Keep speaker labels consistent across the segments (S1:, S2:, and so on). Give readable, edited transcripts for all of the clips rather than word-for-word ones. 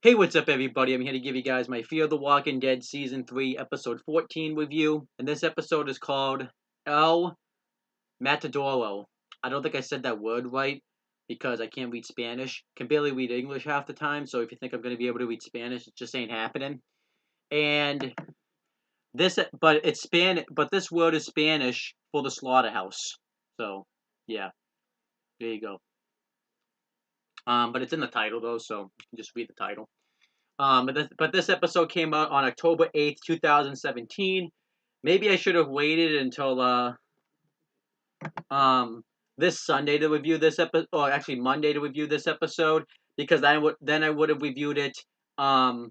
S1: Hey, what's up, everybody? I'm here to give you guys my Fear the Walking Dead Season 3, Episode 14 review. And this episode is called El Matadero. I don't think I said that word right because I can't read Spanish. Can barely read English half the time, so if you think I'm going to be able to read Spanish, it just ain't happening. And but this word is Spanish for the slaughterhouse. So, yeah, there you go. But it's in the title, though, so you can just read the title. But this episode came out on October 8th, 2017. Maybe I should have waited until um this Sunday to review this episode, or actually Monday to review this episode, because I would have reviewed it um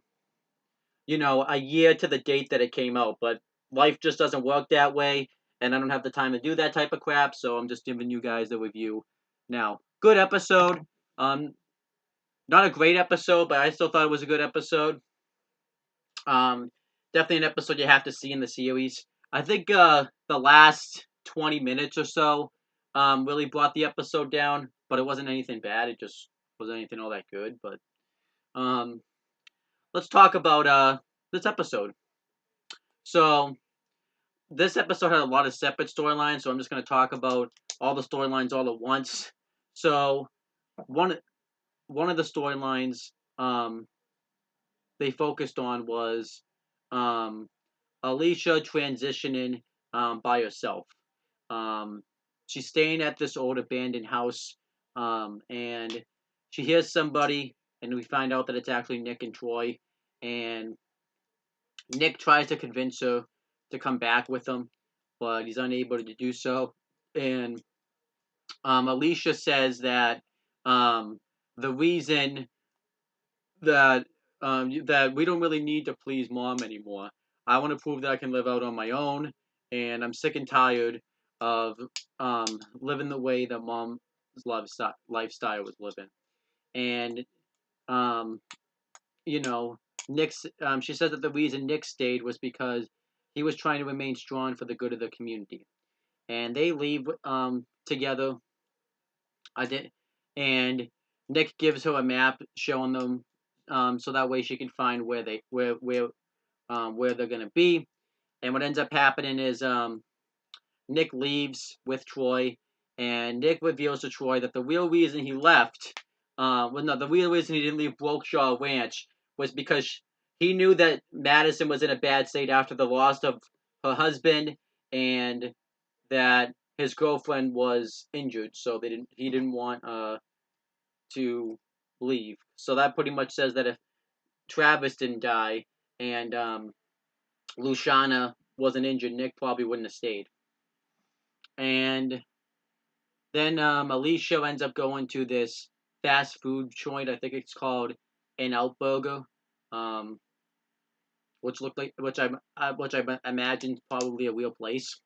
S1: a year to the date that it came out. But life just doesn't work that way, and I don't have the time to do that type of crap. So I'm just giving you guys the review now. Good episode. Um, Not a great episode, but I still thought it was a good episode. Um, Definitely an episode you have to see in the series. I think the last 20 minutes or so really brought the episode down, but it wasn't anything bad. It just wasn't anything all that good. But um, let's talk about this episode. So this episode had a lot of separate storylines, so I'm just going to talk about all the storylines all at once. So one one of the storylines they focused on was um, Alicia transitioning by herself. Um, she's staying at this old abandoned house, and she hears somebody, and we find out that it's actually Nick and Troy. And Nick tries to convince her to come back with him, but he's unable to do so. And Alicia says that the reason that we don't really need to please mom anymore. I want to prove that I can live out on my own, and I'm sick and tired of living the way that mom's lifestyle was living. And um, you know, Nick's she said that the reason Nick stayed was because he was trying to remain strong for the good of the community. And they leave together. I did, and Nick gives her a map showing them, so that way she can find where they're gonna be. And what ends up happening is Nick leaves with Troy, and Nick reveals to Troy that the real reason he left, the real reason he didn't leave Brokeshaw Ranch was because he knew that Madison was in a bad state after the loss of her husband, and that his girlfriend was injured, so he didn't want to leave. So that pretty much says that if Travis didn't die and Luciana wasn't injured, Nick probably wouldn't have stayed. And then Alicia ends up going to this fast food joint. I think it's called An Out Burger, um, which I imagine probably a real place.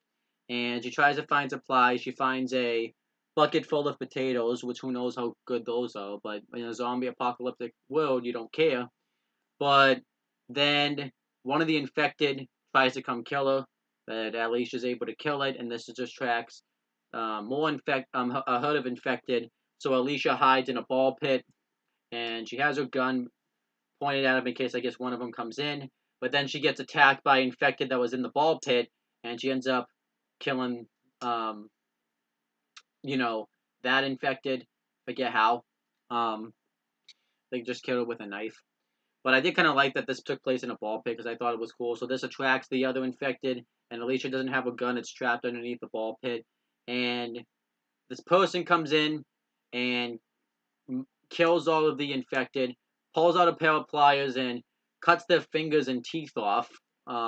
S1: And she tries to find supplies. She finds a bucket full of potatoes, which who knows how good those are. But in a zombie apocalyptic world, you don't care. But then one of the infected tries to come kill her, but Alicia's able to kill it, and this just tracks a herd of infected. So Alicia hides in a ball pit, and she has her gun pointed at him in case I guess one of them comes in. But then she gets attacked by infected that was in the ball pit, and she ends up killing, um, you know, that infected. Forget how. Um, they just killed her with a knife. But I did kind of like that this took place in a ball pit because I thought it was cool. So this attracts the other infected, and Alicia doesn't have a gun. It's trapped underneath the ball pit. And this person comes in and kills all of the infected, pulls out a pair of pliers and cuts their fingers and teeth off,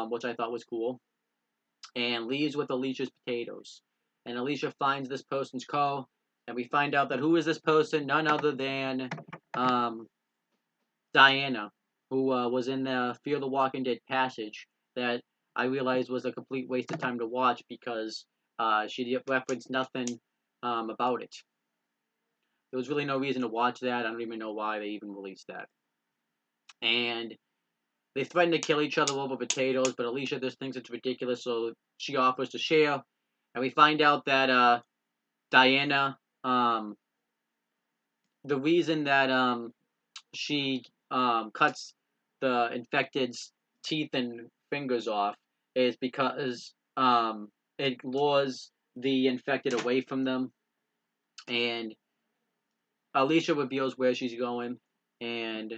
S1: which I thought was cool, and leaves with Alicia's potatoes. And Alicia finds this person's car, and we find out that who is this person? None other than um, Diana, who was in the Fear the Walking Dead passage that I realized was a complete waste of time to watch because she referenced nothing about it. There was really no reason to watch that. I don't even know why they even released that. And they threaten to kill each other over potatoes, but Alicia just thinks it's ridiculous, so she offers to share. And we find out that Diana, the reason that she cuts the infected's teeth and fingers off is because it lures the infected away from them, and Alicia reveals where she's going, and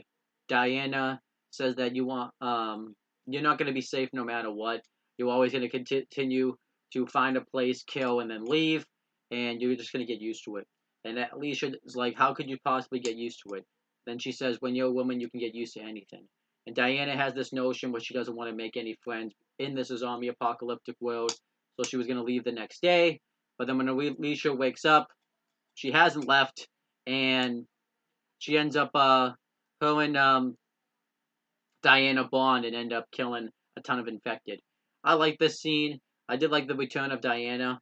S1: Diana says that you're not going to be safe no matter what. You're always going to continue to find a place, kill, and then leave, and you're just going to get used to it. And Alicia is like, how could you possibly get used to it? Then she says, when you're a woman, you can get used to anything. And Diana has this notion where she doesn't want to make any friends in this zombie apocalyptic world, so she was going to leave the next day. But then when Alicia wakes up, she hasn't left, and she ends up her and Diana bond and end up killing a ton of infected. I like this scene. I did like the return of Diana.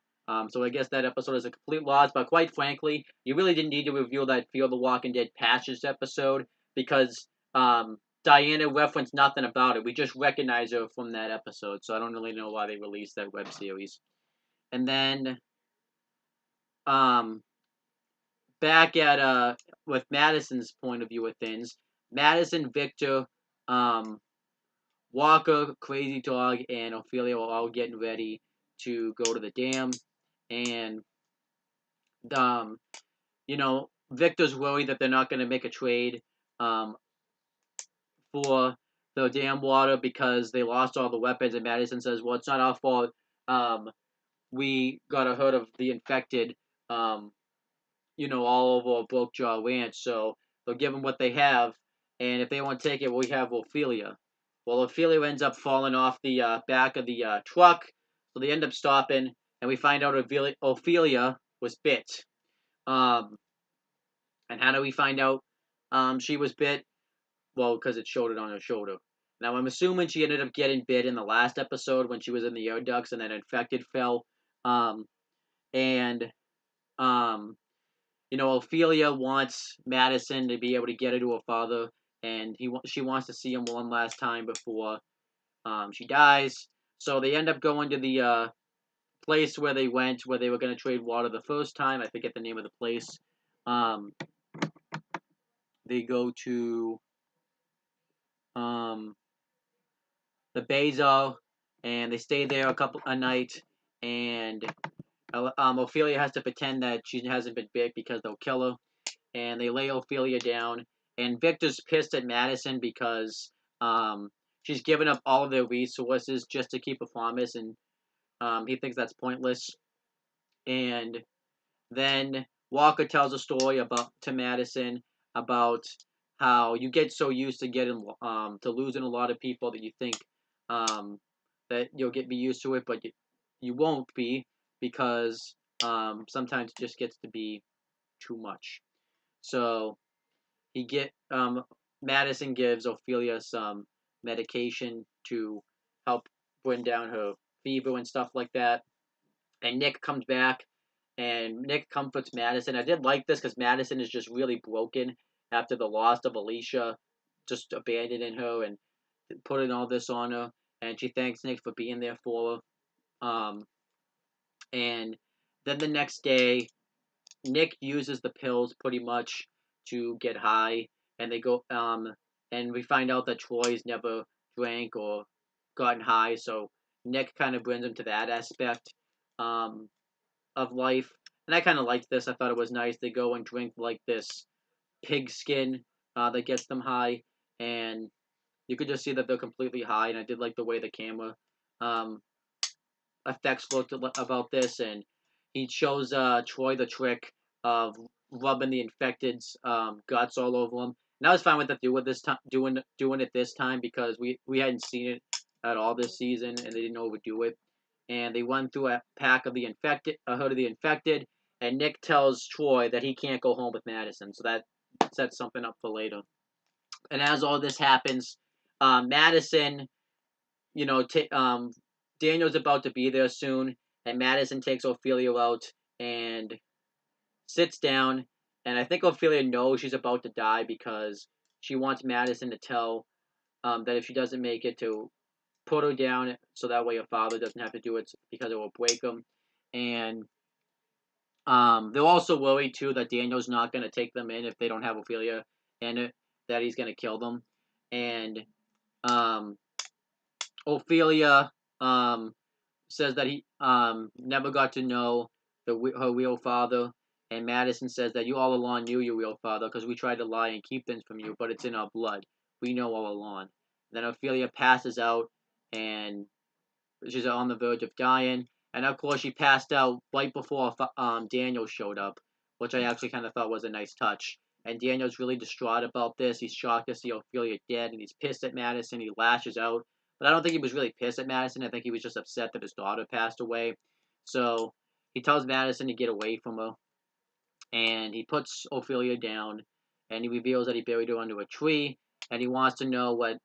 S1: So I guess that episode is a complete loss, but quite frankly, you really didn't need to reveal that Fear the Walking Dead patches episode because Diana referenced nothing about it. We just recognize her from that episode, so I don't really know why they released that web series. And then um, back at with Madison's point of view of things, Madison, Victor, um, Walker, Crazy Dog, and Ophelia are all getting ready to go to the dam, and um, Victor's worried that they're not going to make a trade um for the dam water because they lost all the weapons, and Madison says, "Well, it's not our fault. Um, we got a herd of the infected, um, all over Brokejaw Ranch, so they'll give them what they have, and if they won't take it, we have Ophelia." Well, Ophelia ends up falling off the back of the truck, so they end up stopping, and we find out Ophelia was bit. Um, and how do we find out she was bit? Well, because it showed it on her shoulder. Now, I'm assuming she ended up getting bit in the last episode when she was in the air ducts and then infected fell. Um, and um, Ophelia wants Madison to be able to get her to her father, and she wants to see him one last time before she dies. So they end up going to the place where they went, where they were going to trade water the first time. I forget the name of the place. Um, they go to um, the Bazo, and they stay there a night, and Ophelia has to pretend that she hasn't been bit because they'll kill her, and they lay Ophelia down, and Victor's pissed at Madison because she's given up all of their resources just to keep a promise, and he thinks that's pointless. And then Walker tells a story to Madison about how you get so used to getting to losing a lot of people that you think that you'll be used to it, but you won't be because sometimes it just gets to be too much. So Madison gives Ophelia some medication to help bring down her fever and stuff like that. And Nick comes back, and Nick comforts Madison. I did like this because Madison is just really broken after the loss of Alicia, just abandoning her and putting all this on her. And she thanks Nick for being there for her. And then the next day, Nick uses the pills pretty much to get high, and they go and we find out that Troy's never drank or gotten high, so Nick kind of brings him to that aspect um, of life. And I kind of liked this. I thought it was nice. They go and drink like this pig skin that gets them high, and you could just see that they're completely high. And I did like the way the camera um, effects looked about this, and he shows Troy the trick of rubbing the infected's guts all over him. And I was fine with the doing it this time because we hadn't seen it at all this season, and they didn't overdo it. And they run through a herd of the infected, and Nick tells Troy that he can't go home with Madison, so that sets something up for later. And as all this happens, Madison, Daniel's about to be there soon, and Madison takes Ophelia out and sits down, and I think Ophelia knows she's about to die because she wants Madison to tell that if she doesn't make it, to put her down so that way her father doesn't have to do it because it will break him. And they're also worried too that Daniel's not going to take them in if they don't have Ophelia, and that he's gonna kill them, and Ophelia says that he never got to know her real father, and Madison says that you all along knew your real father because we tried to lie and keep things from you, but it's in our blood. We know all along. Then Ophelia passes out, and she's on the verge of dying. And of course, she passed out right before Daniel showed up, which I actually kind of thought was a nice touch. And Daniel's really distraught about this. He's shocked to see Ophelia dead, and he's pissed at Madison. He lashes out. But I don't think he was really pissed at Madison. I think he was just upset that his daughter passed away. So he tells Madison to get away from her. And he puts Ophelia down. And he reveals that he buried her under a tree. And he wants to know what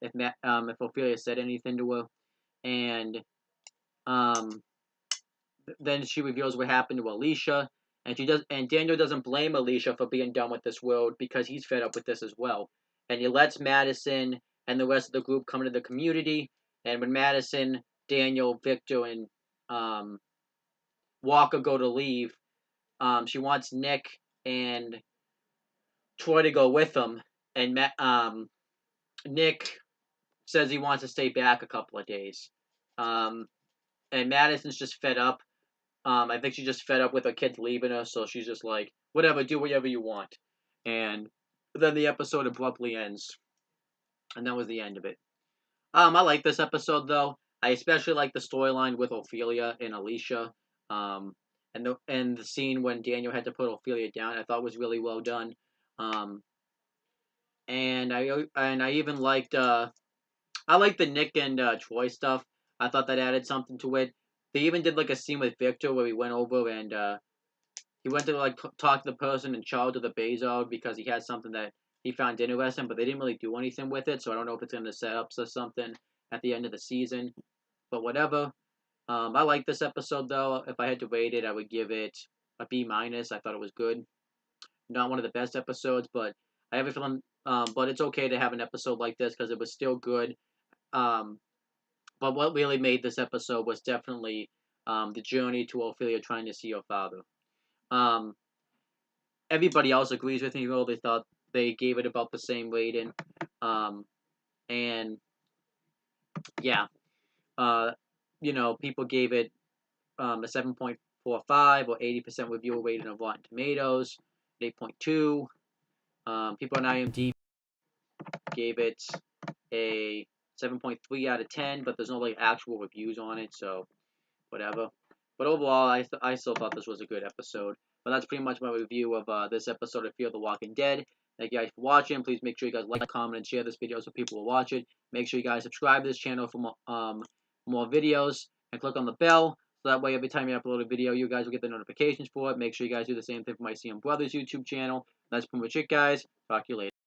S1: if Ophelia said anything to her. And um, then she reveals what happened to Alicia, and Daniel doesn't blame Alicia for being done with this world because he's fed up with this as well. And he lets Madison and the rest of the group come into the community. And when Madison, Daniel, Victor, and Walker go to leave, she wants Nick and Troy to go with them. And Nick says he wants to stay back a couple of days. And Madison's just fed up. I think she's just fed up with her kids leaving her, so she's just like, whatever, do whatever you want. And then the episode abruptly ends. And that was the end of it. I like this episode, though. I especially like the storyline with Ophelia and Alicia. And the scene when Daniel had to put Ophelia down, I thought was really well done. And I even liked I liked the Nick and Troy stuff. I thought that added something to it. They even did like a scene with Victor where he went over and he went to like talk to the person in charge of the Bezos because he had something that he found interesting, but they didn't really do anything with it. So I don't know if it's going to set up or something at the end of the season. But whatever. I like this episode though. If I had to rate it, I would give it a B minus. I thought it was good. Not one of the best episodes, but I have a feeling. But it's okay to have an episode like this because it was still good. But what really made this episode was definitely the journey to Ophelia trying to see her father. Everybody else agrees with me. Well, they thought they gave it about the same rating. And yeah, people gave it a 7.45 or 80% reviewer rating of Rotten Tomatoes, 8.2. People on IMDb gave it a 7.3 out of 10, but there's no like actual reviews on it, so whatever. But overall, I still thought this was a good episode. But that's pretty much my review of this episode of Fear the Walking Dead. Thank you guys for watching. Please make sure you guys like, comment, and share this video so people will watch it. Make sure you guys subscribe to this channel for more videos. And click on the bell. So that way every time you upload a video, you guys will get the notifications for it. Make sure you guys do the same thing for my CM Brothers YouTube channel. That's pretty much it, guys. Talk to you later.